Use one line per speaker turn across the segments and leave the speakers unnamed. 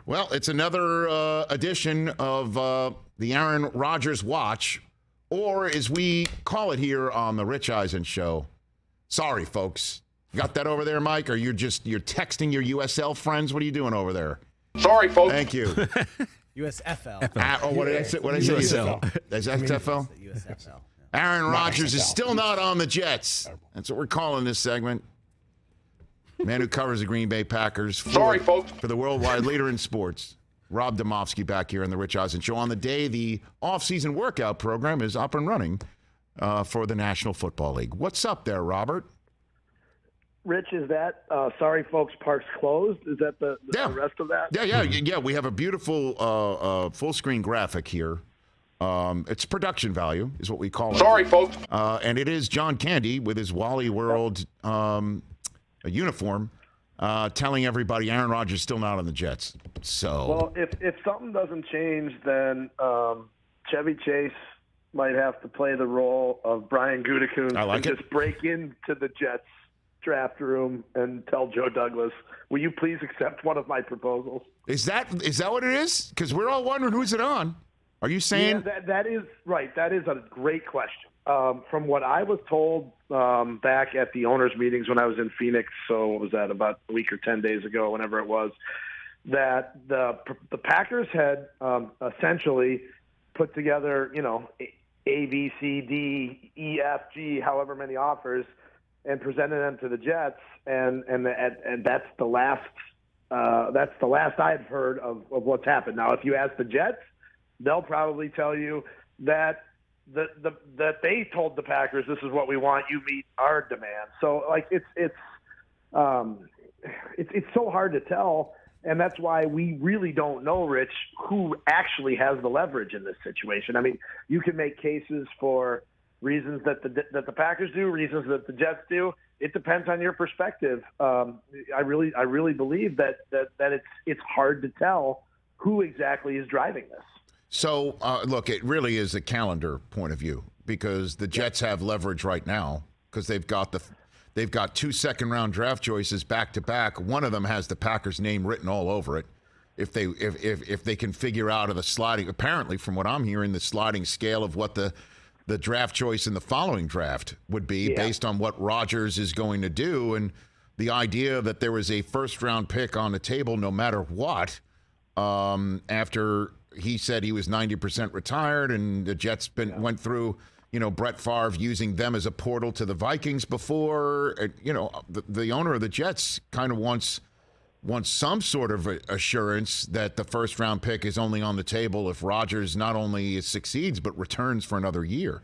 Well, it's another edition of the Aaron Rodgers Watch, or as we call it here on the Rich Eisen Show. Sorry, folks. You got that over there, Mike? Or you're texting your USL friends? What are you doing over there?
Sorry, folks.
Thank you.
USFL.
What did I say? What did I say? USL. Is that FL?
USFL.
Aaron Rodgers is still not on the Jets. That's what we're calling this segment. Man who covers the Green Bay Packers.
Sorry, folks.
For the worldwide leader in sports. Rob Demovsky back here on the Rich Eisen Show on the day the off-season workout program is up and running for the National Football League. What's up there, Robert?
Rich, is that sorry, folks, park's closed? Is that the rest of that?
Yeah. We have a beautiful full-screen graphic here. It's production value is what we call it.
Sorry, folks.
And it is John Candy with his Wally World uniform telling everybody Aaron Rodgers is still not on the Jets. So,
well, if something doesn't change, then Chevy Chase might have to play the role of Brian Gutekunst and just break into the Jets draft room and tell Joe Douglas, will you please accept one of my proposals?
Is that what it is? Because we're all wondering who's it on. Are you saying?
Yeah, that is right. That is a great question. From what I was told back at the owners' meetings when I was in Phoenix, so what was that, about a week or 10 days ago, whenever it was, that the Packers had essentially put together, A, B, C, D, E, F, G, however many offers, and presented them to the Jets, and that's the last I've heard of what's happened. Now, if you ask the Jets, they'll probably tell you that they told the Packers, this is what we want, you meet our demand. So it's so hard to tell, and that's why we really don't know, Rich, who actually has the leverage in this situation. I mean, you can make cases for reasons that the Packers do, reasons that the Jets do. It depends on your perspective. I really believe that it's hard to tell who exactly is driving this.
So, look, it really is a calendar point of view because the Jets have leverage right now because they've got 2 second-round draft choices back to back. One of them has the Packers' name written all over it. If they can figure out of the sliding, apparently from what I'm hearing, the sliding scale of what the draft choice in the following draft would be based on what Rodgers is going to do, and the idea that there was a first-round pick on the table no matter what after he said he was 90% retired, and the Jets went through, Brett Favre using them as a portal to the Vikings before. The owner of the Jets kind of wants some sort of assurance that the first-round pick is only on the table if Rodgers not only succeeds but returns for another year.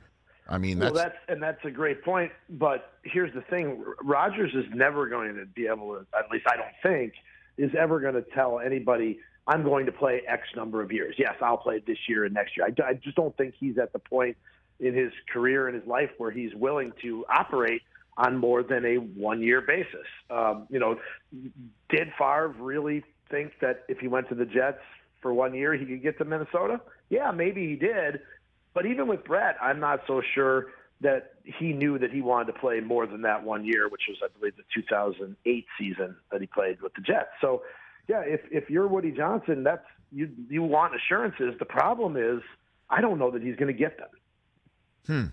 I mean,
that's a great point. But here's the thing: Rodgers is never going to be able to, at least I don't think, is ever going to tell anybody, I'm going to play X number of years. Yes, I'll play this year and next year. I just don't think he's at the point in his career and his life where he's willing to operate on more than a one-year basis. Did Favre really think that if he went to the Jets for 1 year, he could get to Minnesota? Yeah, maybe he did. But even with Brett, I'm not so sure that he knew that he wanted to play more than that 1 year, which was, I believe, the 2008 season that he played with the Jets. So, yeah, if you're Woody Johnson, that's you want assurances. The problem is I don't know that he's going to get them.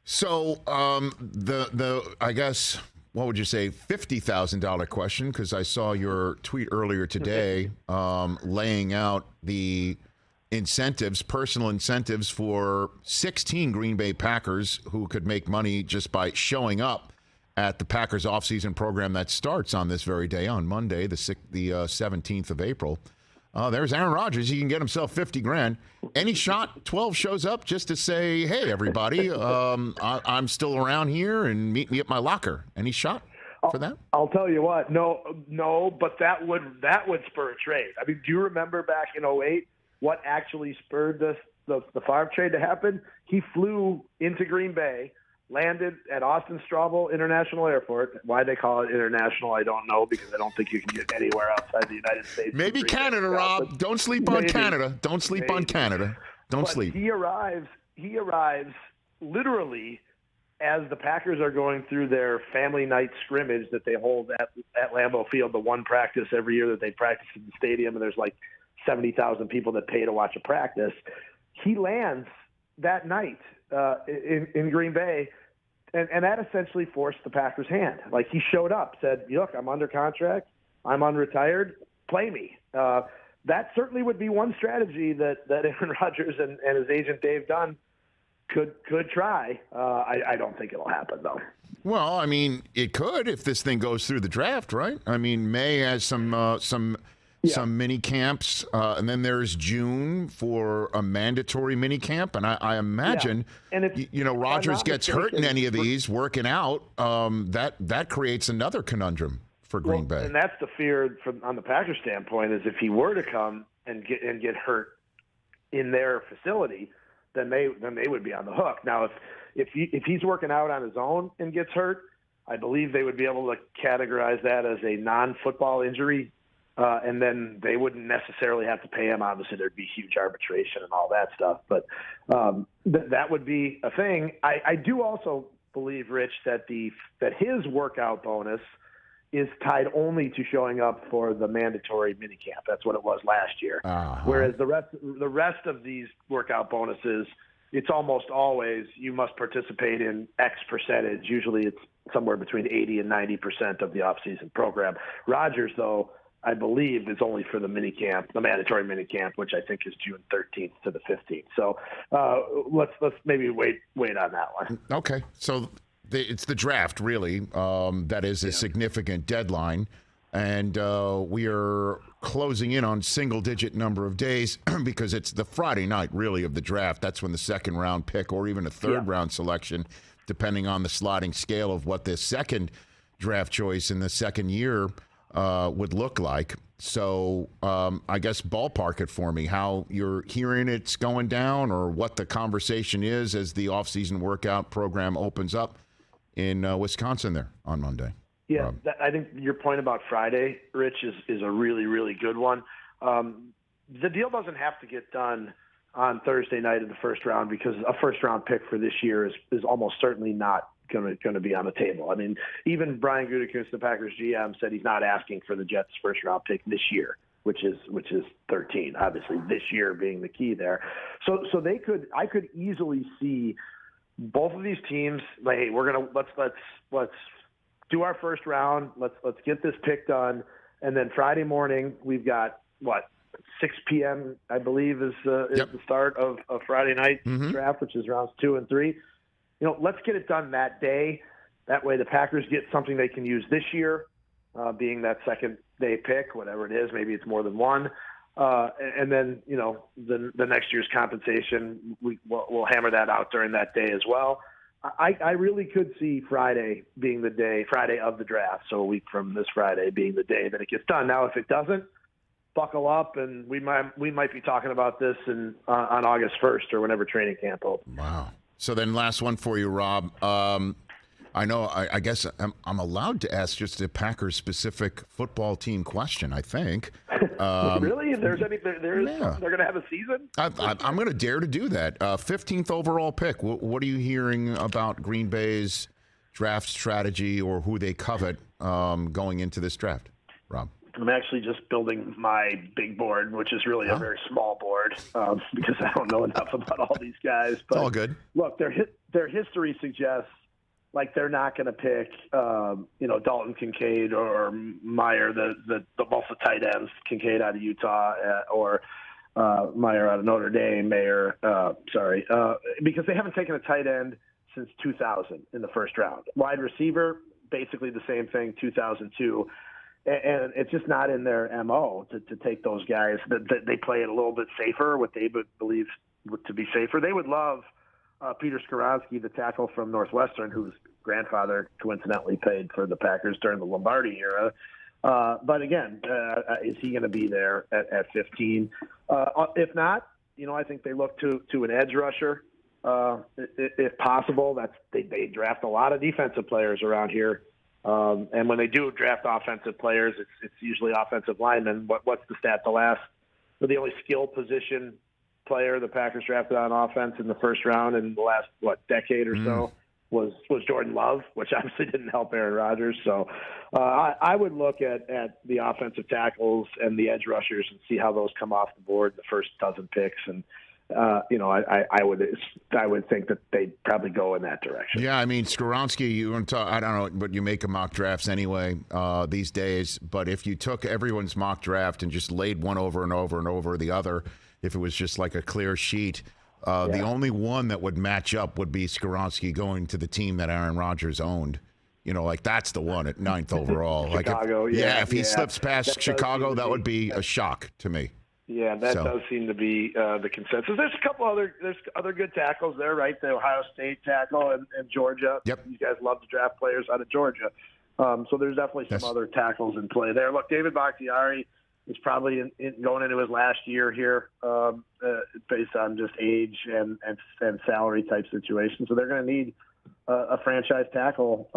So I guess, what would you say, $50,000 question, because I saw your tweet earlier today laying out the personal incentives for 16 Green Bay Packers who could make money just by showing up at the Packers offseason program that starts on this very day, on Monday, the 17th of April. There's Aaron Rodgers. He can get himself $50,000. Any shot 12 shows up just to say, hey, everybody, I'm still around here and meet me at my locker. Any shot for that?
I'll tell you what. No, but that would spur a trade. I mean, do you remember back in 2008 what actually spurred the Favre trade to happen? He flew into Green Bay, landed at Austin Straubel International Airport. Why they call it international, I don't know, because I don't think you can get anywhere outside the United States.
Maybe Canada, Rob. Don't sleep on Canada. Don't sleep on Canada. Don't sleep.
He arrives literally as the Packers are going through their family night scrimmage that they hold at Lambeau Field, the one practice every year that they practice in the stadium, and there's like 70,000 people that pay to watch a practice, he lands that night in Green Bay, and that essentially forced the Packers' hand. Like, he showed up, said, look, I'm under contract, I'm unretired, play me. That certainly would be one strategy that Aaron Rodgers and his agent Dave Dunn could try. I don't think it'll happen, though.
Well, I mean, it could if this thing goes through the draft, right? I mean, May has some mini camps, and then there's June for a mandatory mini camp. And I imagine,
and if,
Rodgers gets hurt in any of these working out, that creates another conundrum for Green Bay.
And that's the fear on the Packers standpoint, is if he were to come and get hurt in their facility, then they would be on the hook. Now, if he's working out on his own and gets hurt, I believe they would be able to categorize that as a non-football injury, and then they wouldn't necessarily have to pay him. Obviously, there'd be huge arbitration and all that stuff, but that would be a thing. I do also believe, Rich, that his workout bonus is tied only to showing up for the mandatory minicamp. That's what it was last year.
Uh-huh.
Whereas the rest of these workout bonuses, it's almost always you must participate in X percentage. Usually it's somewhere between 80 and 90% of the off-season program. Rodgers, though, I believe is only for the minicamp, the mandatory minicamp, which I think is June 13th to the 15th. So let's maybe wait on that one.
Okay, so it's the draft, really. That is a significant deadline, and we are closing in on single-digit number of days because it's the Friday night, really, of the draft. That's when the second-round pick or even a third-round selection, depending on the sliding scale of what the second draft choice in the second year would look like. So I guess ballpark it for me, how you're hearing it's going down or what the conversation is as the off-season workout program opens up in Wisconsin there on Monday.
Yeah, I think your point about Friday, Rich, is a really, really good one. The deal doesn't have to get done on Thursday night of the first round because a first-round pick for this year is almost certainly not going to be on the table. I mean, even Brian Gutekunst, the Packers GM, said he's not asking for the Jets' first-round pick this year, which is 13. Obviously, this year being the key there. So I could easily see both of these teams like, hey, we're gonna let's do our first round. Let's get this pick done, and then Friday morning we've got 6 p.m. I believe is the start of Friday night draft, which is rounds 2 and 3. Let's get it done that day. That way the Packers get something they can use this year, being that second day pick, whatever it is. Maybe it's more than one. And then, the next year's compensation, we'll hammer that out during that day as well. I really could see Friday being the day, Friday of the draft, so a week from this Friday being the day that it gets done. Now, if it doesn't, buckle up, and we might be talking about this on August 1st or whenever training camp opens.
Wow. So then last one for you, Rob. I know, I guess I'm allowed to ask just a Packers-specific football team question, I think.
Really? If there's they're going to have a season?
I'm going to dare to do that. 15th overall pick. What are you hearing about Green Bay's draft strategy or who they covet going into this draft, Rob?
I'm actually just building my big board, which is really a very small board because I don't know enough about all these guys. But
it's all good.
Look, their history suggests like they're not going to pick, Dalton Kincaid or Meyer, both the tight ends, Kincaid out of Utah or Meyer out of Notre Dame, because they haven't taken a tight end since 2000 in the first round. Wide receiver, basically the same thing, 2002. And it's just not in their MO to take those guys. They play it a little bit safer, what they believe to be safer. They would love Peter Skoronski, the tackle from Northwestern, whose grandfather coincidentally played for the Packers during the Lombardi era. But again, is he going to be there at 15? If not, I think they look to an edge rusher if possible. They draft a lot of defensive players around here. And when they do draft offensive players, it's usually offensive linemen. What's the stat? They're the only skill position player the Packers drafted on offense in the first round in the last, decade or so. was Jordan Love, which obviously didn't help Aaron Rodgers. So I would look at the offensive tackles and the edge rushers and see how those come off the board, the first dozen picks. And, I would think that they'd probably go in that direction.
Yeah, I mean, Skoronski, I don't know what you make of mock drafts anyway these days, but if you took everyone's mock draft and just laid one over and over and over the other, if it was just like a clear sheet, the only one that would match up would be Skoronski going to the team that Aaron Rodgers owned. Like that's the one at 9th overall.
Chicago,
if he slips past Chicago, that would be a shock to me.
Yeah, that does seem to be the consensus. There's a couple other good tackles there, right? The Ohio State tackle and Georgia.
Yep.
You guys love to draft players out of Georgia. So there's definitely some other tackles in play there. Look, David Bakhtiari is probably going into his last year here based on just age and salary type situation. So they're going to need a franchise tackle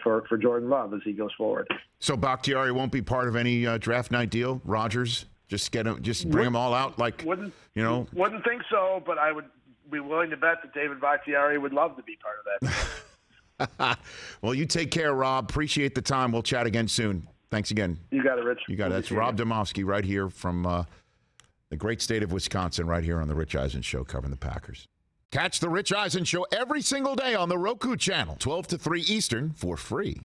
for Jordan Love as he goes forward.
So Bakhtiari won't be part of any draft night deal. Rodgers, just bring them all out.
Wouldn't think so, but I would be willing to bet that David Bakhtiari would love to be part of that.
Well, you take care, Rob. Appreciate the time. We'll chat again soon. Thanks again.
You got it, Rich.
You got it. That's Rob Demovsky right here from the great state of Wisconsin, right here on the Rich Eisen Show, covering the Packers. Catch the Rich Eisen Show every single day on the Roku channel, 12 to 3 Eastern, for free.